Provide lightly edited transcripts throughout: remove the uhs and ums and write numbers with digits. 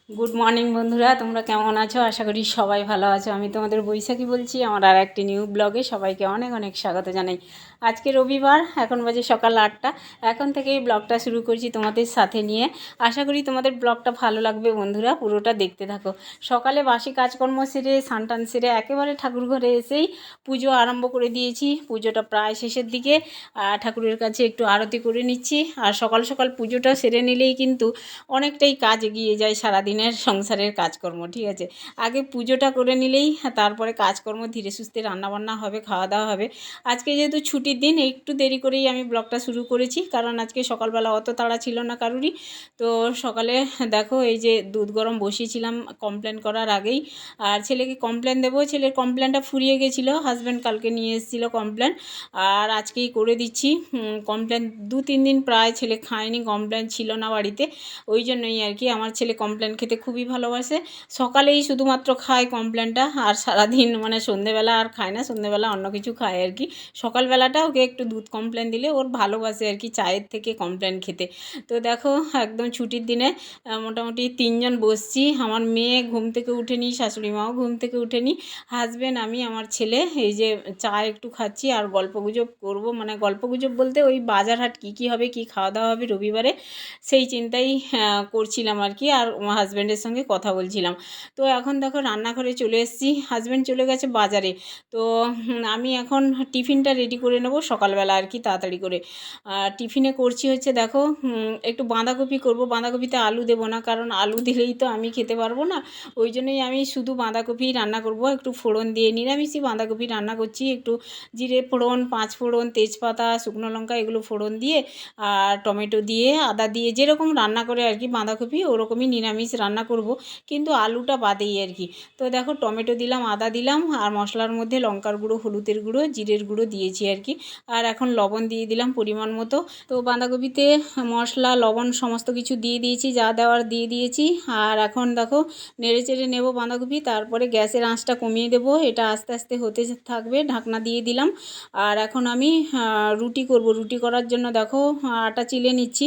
Good morning বন্ধুরা, তোমরা কেমন আছো? আশা করি সবাই ভালো আছো। আমি তোমাদের বৈশাখী বলছি। আমার আর একটি নিউ ব্লগে সবাইকে অনেক অনেক স্বাগত জানাই। আজকে রবিবার, এখন বাজে সকাল 8টা। এখন থেকেই ব্লগটা শুরু করছি তোমাদের সাথে নিয়ে। আশা করি তোমাদের ব্লগটা ভালো লাগবে বন্ধুরা, পুরোটা দেখতে থাকো। সকালে বাসি কাজকর্ম সেরে স্নান সেরে একেবারে ঠাকুর ঘরে এসেই পুজো আরম্ভ করে দিয়েছি। পুজোটা প্রায় শেষের দিকে, ঠাকুরের কাছে একটু আরতি করে নিচ্ছি। আর সকাল সকাল পুজোটা সেরে নিলেই কিন্তু অনেকটাই কাজ এগিয়ে যায় সারাদিনের সংসারের কাজকর্ম। ঠিক আছে, আগে পুজোটা করে নিলেই তারপরে কাজকর্ম ধীরে সুস্থে রান্নাবান্না হবে, খাওয়া দাওয়া হবে। আজকে যেহেতু ছুটির দিন, একটু দেরি করেই আমি ব্লগটা শুরু করেছি, কারণ আজকে সকালবেলা অত তাড়া ছিল না কারুরই। তো সকালে দেখো এই যে দুধ গরম বসিয়েছিলাম কমপ্লেন করার আগেই। আর ছেলেকে কমপ্লেন দেবো, ছেলের কমপ্লেনটা ফুরিয়ে গেছিলো। হাজব্যান্ড কালকে নিয়ে এসেছিলো কমপ্লেন, আর আজকেই করে দিচ্ছি। কমপ্লেন 2-3 দিন প্রায় ছেলে খায়নি, কমপ্লেন ছিল না বাড়িতে। ওই জন্যই আর কি। আমার ছেলে কমপ্লেন খেতে খুবই ভালোবাসে। সকালেই শুধুমাত্র খায় কমপ্লেনটা, আর সারাদিন মানে সন্ধেবেলা আর খায় না, সন্ধেবেলা অন্য কিছু খায় আর কি। সকালবেলাটা ওকে একটু দুধ কমপ্লেন দিলে ওর ভালোবাসে আর কি, চায়ের থেকে কমপ্লেন খেতে। তো দেখো একদম ছুটির দিনে মোটামুটি 3জন বসছি। আমার মেয়ে ঘুম থেকে উঠেনি, শাশুড়ি মাও ঘুম থেকে উঠেনি, হাজব্যান্ড, আমি, আমার ছেলে। এই যে চা একটু খাচ্ছি আর গল্পগুজব করব, মানে গল্পগুজব বলতে ওই বাজার হাট কী হবে, কী খাওয়া দাওয়া হবে রবিবারে, সেই চিন্তাই করছিলাম আর কি। আর হাজব্যান্ডের সঙ্গে কথা বলছিলাম। তো এখন দেখো রান্নাঘরে চলে এসেছি, হাজব্যান্ড চলে গেছে বাজারে। তো আমি এখন টিফিনটা রেডি করে নেব সকালবেলা আর কি, তাড়াতাড়ি করে। টিফিনে করছি হচ্ছে দেখো একটু বাঁধাকপি করব। বাঁধাকপিতে আলু দেবো না, কারণ আলু দিলেই তো আমি খেতে পারবো না। ওই জন্যই আমি শুধু বাঁধাকপি রান্না করব, একটু ফোড়ন দিয়ে নিরামিষই বাঁধাকপি রান্না করছি। একটু জিরে ফোড়ন, 5 ফোড়ন, তেজপাতা, শুকনো লঙ্কা এগুলো ফোড়ন দিয়ে, আর টমেটো দিয়ে, আদা দিয়ে যেরকম রান্না করে আর কি বাঁধাকপি, ওরকমই নিরামিষ রান্না করব, কিন্তু আলুটা বাদেই আর কি। তো দেখো টমেটো দিলাম, আদা দিলাম, আর মশলার মধ্যে লঙ্কার গুঁড়ো, হলুদের গুঁড়ো, জিরের গুঁড়ো দিয়েছি আর কি। আর এখন লবণ দিয়ে দিলাম পরিমাণ মতো। তো বাঁধাকপিতে মশলা, লবণ সমস্ত কিছু দিয়ে দিয়েছি, যা দেওয়ার দিয়ে দিয়েছি। আর এখন দেখো নেড়ে চেড়ে নেব বাঁধাকপি, তারপরে গ্যাসের আঁচটা কমিয়ে দেবো। এটা আস্তে আস্তে হতে থাকবে, ঢাকনা দিয়ে দিলাম। আর এখন আমি রুটি করব। রুটি করার জন্য দেখো আটা চিলে নিচ্ছি।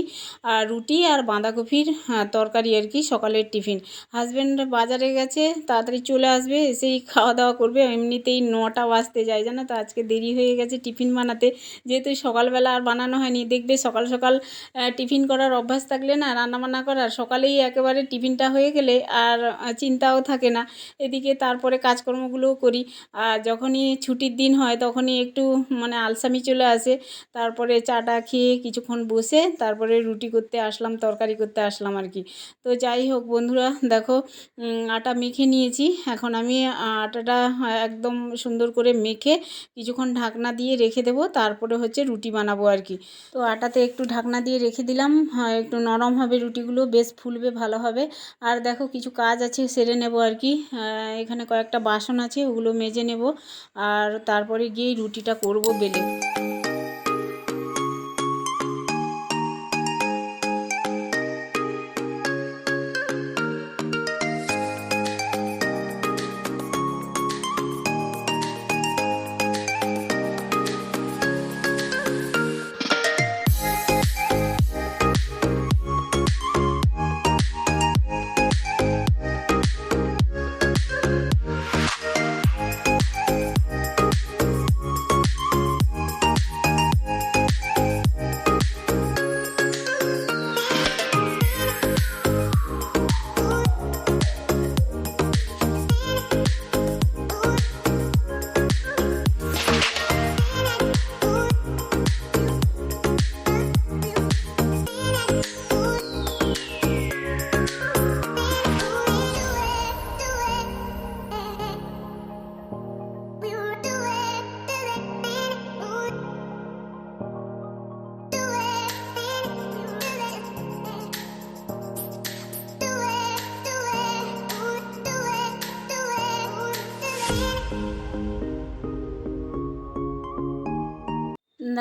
আর রুটি আর বাঁধাকপির তরকারি আর কি, সকালের টিফিন। হাজব্যান্ড বাজারে গেছে, তাড়াতাড়ি চলে আসবে, এসেই খাওয়া দাওয়া করবে। এমনিতেই 9টা বাজতে যায়, জানো তো। আজকে দেরি হয়ে গেছে টিফিন বানাতে, যেহেতু সকালবেলা আর বানানো হয়নি। দেখবে সকাল সকাল টিফিন করার অভ্যাস থাকলে না, রান্নাবান্না করার, সকালেই একেবারে টিফিনটা হয়ে গেলে আর চিন্তাও থাকে না। এদিকে তারপরে কাজকর্মগুলোও করি। আর যখনই ছুটির দিন হয় তখনই একটু মানে আলসামি চলে আসে। তারপরে চাটা খেয়ে কিছুক্ষণ বসে তারপরে রুটি করতে আসলাম, তরকারি করতে আসলাম আর কি। তো যাই হোক বন্ধুরা, দেখো আটা মেখে নিয়েছি। এখন আমি আটাটা একদম সুন্দর করে মেখে কিছুক্ষণ ঢাকনা দিয়ে রেখে দেবো, তারপরে হচ্ছে রুটি বানাবো আর কি। তো আটাতে একটু ঢাকনা দিয়ে রেখে দিলাম, একটু নরম হবে রুটিগুলো, বেশ ফুলবে ভালো হবে। আর দেখো কিছু কাজ আছে, সেরে নেব আর কি। এখানে কয়েকটা বাসন আছে, ওগুলো মেজে নেব। আর তারপরে গিয়েই রুটিটা করব বেলে।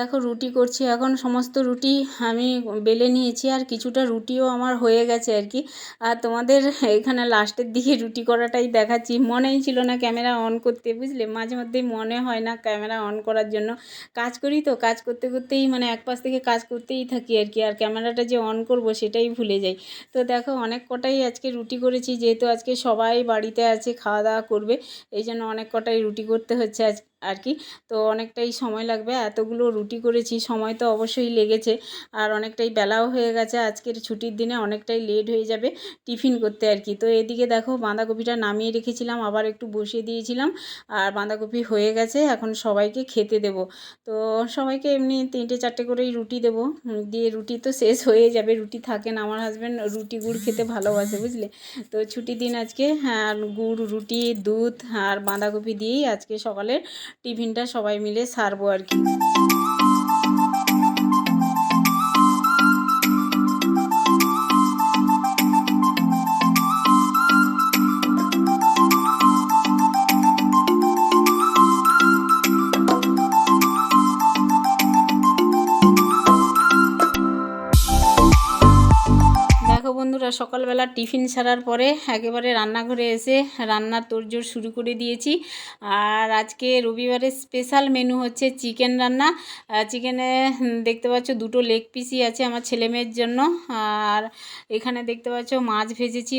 দেখো রুটি করছি এখন। সমস্ত রুটি আমি বেলে নিয়েছি, আর কিছুটা রুটিও আমার হয়ে গেছে আর কি। আর তোমাদের এখানে লাস্টের দিকে রুটি করাটাই দেখাচ্ছি। মনেই ছিল না ক্যামেরা অন করতে, বুঝলে, মাঝে মধ্যেই মনে হয় না ক্যামেরা অন করার জন্য। কাজ করি তো, কাজ করতে করতেই মানে এক পাশ থেকে কাজ করতেই থাকি আর কি, আর ক্যামেরাটা যে অন করব সেটাই ভুলে যাই। তো দেখো অনেক কটাই আজকে রুটি করেছি, যেহেতু আজকে সবাই বাড়িতে আছে, খাওয়া দাওয়া করবে, এই জন্য অনেক কটাই রুটি করতে হচ্ছে আজ আর কি। তো অনেকটাই সময় লাগবে, এতগুলো রুটি করেছি, সময় তো অবশ্যই লেগেছে। আর অনেকটাই বেলাও হয়ে গেছে, আজকের ছুটির দিনে অনেকটাই লেট হয়ে যাবে টিফিন করতে আর কি। তো এদিকে দেখো বাঁধাকপিটা নামিয়ে রেখেছিলাম, আবার একটু বসিয়ে দিয়েছিলাম, আর বাঁধাকপি হয়ে গেছে, এখন সবাইকে খেতে দেব। তো সবাইকে এমনি 3-4টে করেই রুটি দেবো, দিয়ে রুটি তো শেষ হয়ে যাবে, রুটি থাকে না। আমার হাজব্যান্ড রুটি গুড় খেতে ভালোবাসে, বুঝলে। তো ছুটির দিন আজকে, হ্যাঁ, গুড়, রুটি, দুধ আর বাঁধাকপি দিয়েই আজকে সকালের টিফিনটা সবাই মিলে সারবো আর কি। দেখো বন্ধুরা, সকালবেলা টিফিন সারার পরে একেবারে রান্নাঘরে এসে রান্নার তোড়জোড় শুরু করে দিয়েছি। আর আজকে রবিবারের স্পেশাল মেনু হচ্ছে চিকেন রান্না। চিকেনে দেখতে পাচ্ছ 2টো লেগ পিসই আছে আমার ছেলে মেয়ের জন্য। আর এখানে দেখতে পাচ্ছ মাছ ভেজেছি,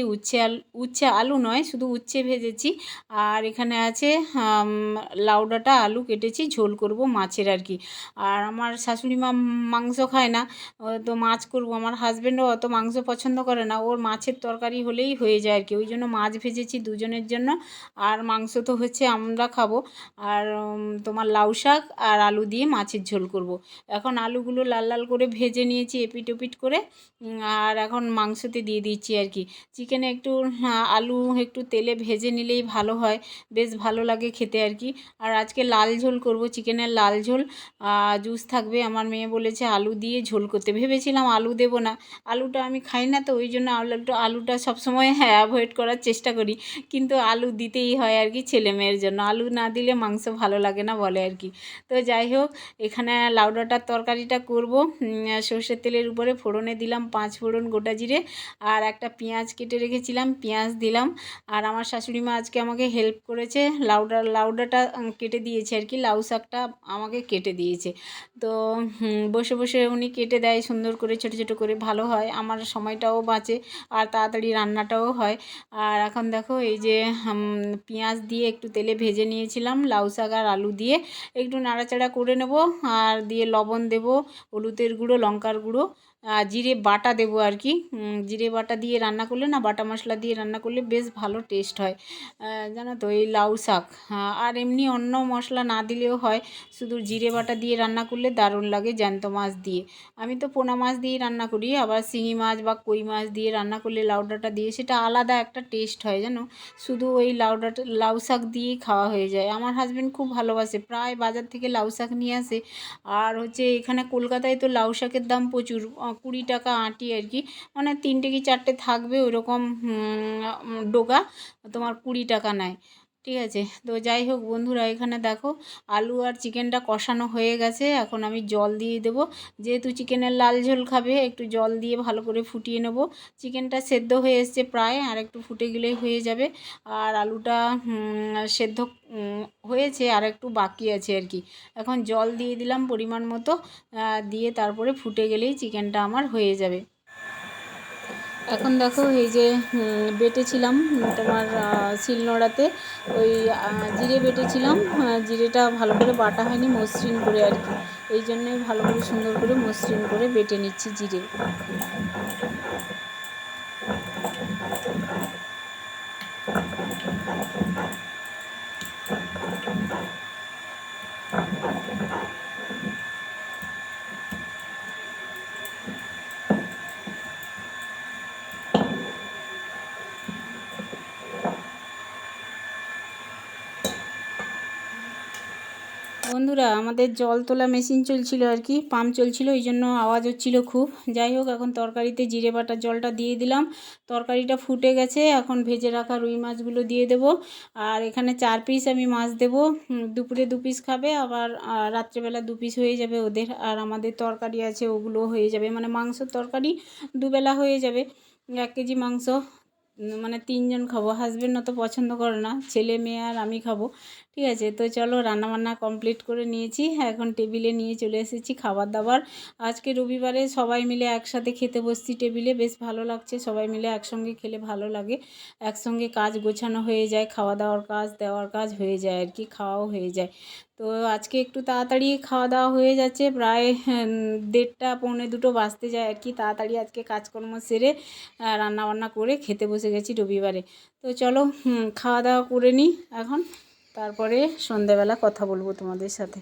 উচ্ছে আলু নয়, শুধু উচ্ছে ভেজেছি। আর এখানে আছে লাউ ডাঁটা আলু কেটেছি, ঝোল করব মাছের আর কি। আর আমার শাশুড়ি মা মাংস খায় না, তো মাছ করব। আমার হাজব্যান্ডও অত মাংস পছন্দ করে না, ওর মাছের তরকারি হলেই হয়ে যায় আর কি, ওই জন্য মাছ ভেজেছি দুজনের জন্য। আর মাংস তো হচ্ছে আমরা খাবো। আর তোমার লাউ শাক আর আলু দিয়ে মাছের ঝোল করব। এখন আলুগুলো লাল লাল করে ভেজে নিয়েছি এপিট ওপিট করে, আর এখন মাংসতে দিয়ে দিচ্ছি আর কি। চিকেনে একটু আলু একটু তেলে ভেজে নিলেই ভালো হয়, বেশ ভালো লাগে খেতে আর কি। আর আজকে লাল ঝোল করব, চিকেনের লাল ঝোল, জুস থাকবে। আমার মেয়ে বলেছে আলু দিয়ে ঝোল করতে, ভেবেছিলাম আলু দেবো না, আলুটা আমি খাই না, তো ওই জন্য আলুটা সবসময় অ্যাভয়েড করার চেষ্টা করি, কিন্তু আলু দিতেই হয় আর কি ছেলে মেয়ের জন্য, আলু না দিলে মাংস ভালো লাগে না বলে আর কি। তো যাই হোক, এখানে লাউ ডাঁটার তরকারিটা করব। সর্ষের তেলের উপরে ফোড়নে দিলাম 5 ফোড়ন, গোটা জিরে, আর একটা পেঁয়াজ কেটে রেখেছিলাম, পেঁয়াজ দিলাম। আর আমার শাশুড়ি মা আজকে আমাকে হেল্প করেছে, লাউ ডাঁটা কেটে দিয়েছে আর কি, লাউ শাকটা আমাকে কেটে দিয়েছে। তো বসে বসে উনি কেটে দেয় সুন্দর করে, ছোটো ছোটো করে, ভালো হয়, আমার সময়টাও বাঁচে আর তাড়াতাড়ি রান্নাটাও হয়। আর এখন দেখো এই যে পেঁয়াজ দিয়ে একটু তেলে ভেজে নিয়েছিলাম, লাউ শাক আর আলু দিয়ে একটু নাড়াচাড়া করে নেব, আর দিয়ে লবণ দেব, হলুদের গুঁড়ো, লঙ্কার গুঁড়ো, জিরে বাটা দেবো আর কি। জিরে বাটা দিয়ে রান্না করলে না, বাটা মশলা দিয়ে রান্না করলে বেশ ভালো টেস্ট হয়, জানো তো, এই লাউ শাক। আর এমনি অন্য মশলা না দিলেও হয়, শুধু জিরে বাটা দিয়ে রান্না করলে দারুণ লাগে জ্যান্ত মাছ দিয়ে। আমি তো পোনা মাছ দিয়েই রান্না করি, আবার শিঙি মাছ বা কই মাছ দিয়ে রান্না করলে লাউ ডাঁটা দিয়ে সেটা আলাদা একটা টেস্ট হয়, জানো। শুধু ওই লাউ শাক দিয়েই খাওয়া হয়ে যায়। আমার হাজব্যান্ড খুব ভালোবাসে, প্রায় বাজার থেকে লাউ শাক নিয়ে আসে। আর হচ্ছে এখানে কলকাতায় তো লাউ শাকের দাম প্রচুর, 20 টাকা আঁটি আর কি, মানে 3টে কি 4টে থাকবে ওইরকম ডোগা, তোমার 20 টাকা নেয়, ঠিক আছে। তো যাই হোক বন্ধুরা, এখানে দেখো আলু আর চিকেনটা কষানো হয়ে গেছে, এখন আমি জল দিয়ে দেবো। যেহেতু চিকেনের লাল ঝোল খাবে, একটু জল দিয়ে ভালো করে ফুটিয়ে নেব। চিকেনটা সেদ্ধ হয়ে এসছে প্রায়, আর একটু ফুটে গেলেই হয়ে যাবে। আর আলুটা সেদ্ধ হয়েছে, আর একটু বাকি আছে আর কি। এখন জল দিয়ে দিলাম পরিমাণ মতো, দিয়ে তারপরে ফুটে গেলেই চিকেনটা আমার হয়ে যাবে। এখন দেখো এই যে বেটেছিলাম তোমার শিলনোড়াতে, ওই জিরে বেটেছিলাম, জিরেটা ভালো করে বাটা হয়নি, মসৃণ করে আর কি, এই জন্যই ভালো করে সুন্দর করে মসৃণ করে বেটে নিচ্ছি জিরে। বন্ধুরা আমাদের জল তোলা মেশিন চলছিল আর কি, পাম্প চলছিল, ওই জন্য আওয়াজ হচ্ছিল খুব। যাই হোক, এখন তরকারিতে জিরে বাটার জলটা দিয়ে দিলাম, তরকারিটা ফুটে গেছে। এখন ভেজে রাখা রুই মাছগুলো দিয়ে দেব। আর এখানে 4 পিস আমি মাছ দেবো। দুপুরে 2 পিস খাবে, আবার রাত্রেবেলা 2 পিস হয়ে যাবে ওদের। আর আমাদের তরকারি আছে, ওগুলো হয়ে যাবে, মানে মাংসের তরকারি দুবেলা হয়ে যাবে। 1 কেজি মাংস, মানে 3 জন খাবো। হাজব্যান্ড অত পছন্দ করে না, ছেলে মেয়ে আর আমি খাবো। ঠিক আছে, তো চলো রান্নাবান্না কমপ্লিট করে নিয়েছি, এখন টেবিলে নিয়ে চলে এসেছি খাবার দাবার। আজকে রবিবারে সবাই মিলে একসাথে খেতে বসছি টেবিলে, বেশ ভালো লাগছে। সবাই মিলে একসঙ্গে খেলে ভালো লাগে, একসঙ্গে কাজ গোছানো হয়ে যায়, খাওয়া দাওয়ার কাজ দেওয়ার কাজ হয়ে যায় আর কি, খাওয়াও হয়ে যায়। তো আজকে একটু তাড়াতাড়ি খাওয়া দাওয়া হয়ে যাচ্ছে, প্রায় 1:30 পৌনে 2 বাজতে যায় আর কি। তাড়াতাড়ি আজকে কাজকর্ম সেরে রান্নাবান্না করে খেতে বসে গেছি রবিবারে। তো চলো খাওয়া দাওয়া করে নিই এখন, তারপরে সন্ধ্যাবেলা কথা বলবো তোমাদের সাথে।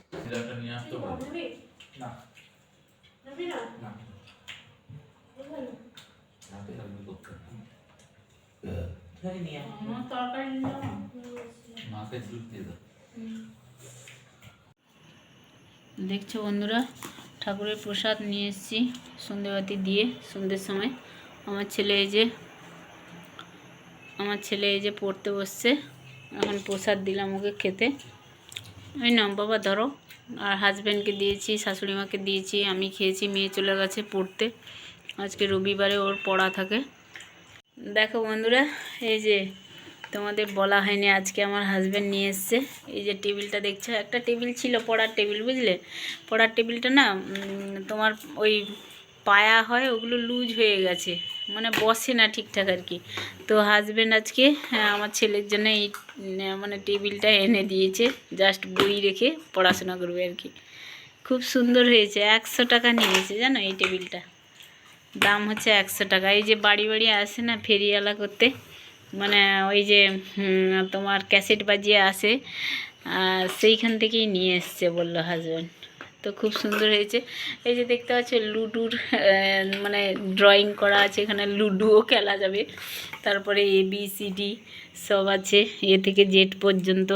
দেখছো বন্ধুরা, ঠাকুরের প্রসাদ নিয়ে এসেছি সন্ধ্যেবাতি দিয়ে সন্ধ্যের সময়। আমার ছেলে এই যে পড়তে বসছে, এখন প্রসাদ দিলাম ওকে খেতে। ওই নাও বাবা ধরো। আর হাজব্যান্ডকে দিয়েছি, শাশুড়ি মাকে দিয়েছি, আমি খেয়েছি, মেয়ে চলে গেছে পড়তে। আজকে রবিবারে ওর পড়া থাকে। দেখো বন্ধুরা, এই যে তোমাদের বলা হয়নি, আজকে আমার হাজব্যান্ড নিয়ে এসছে। এই যে টেবিলটা দেখছো, একটা টেবিল ছিল পড়ার টেবিল, বুঝলে? পড়ার টেবিলটা না তোমার ওই পায়া হয়, ওগুলো লুজ হয়ে গেছে, মানে বসে না ঠিকঠাক আর কি। তো হাজব্যান্ড আজকে আমার ছেলের জন্য এই মানে টেবিলটা এনে দিয়েছে, জাস্ট বই রেখে পড়াশোনা করবে আর কি। খুব সুন্দর হয়েছে, 100 টাকা নিয়েছে জানো এই টেবিলটা, দাম হচ্ছে 100 টাকা। এই যে বাড়ি বাড়ি আসে না ফেরিওয়ালা করতে, মানে ওই যে তোমার ক্যাসেট বাজিয়ে আসে, সেইখান থেকেই নিয়ে এসছে বললো হাজব্যান্ড। তো খুব সুন্দর হয়েছে। এই যে দেখতে পাচ্ছ লুডুর মানে ড্রয়িং করা আছে, এখানে লুডুও খেলা যাবে। তারপরে ABCD সব আছে, এ থেকে জেড পর্যন্ত,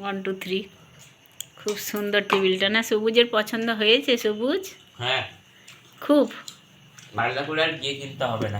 1 2 3। খুব সুন্দর টেবিলটা না? সবুজের পছন্দ হয়েছে? সবুজ হ্যাঁ খুব বাড়িটা করে আর গিয়ে কিনতে হবে না।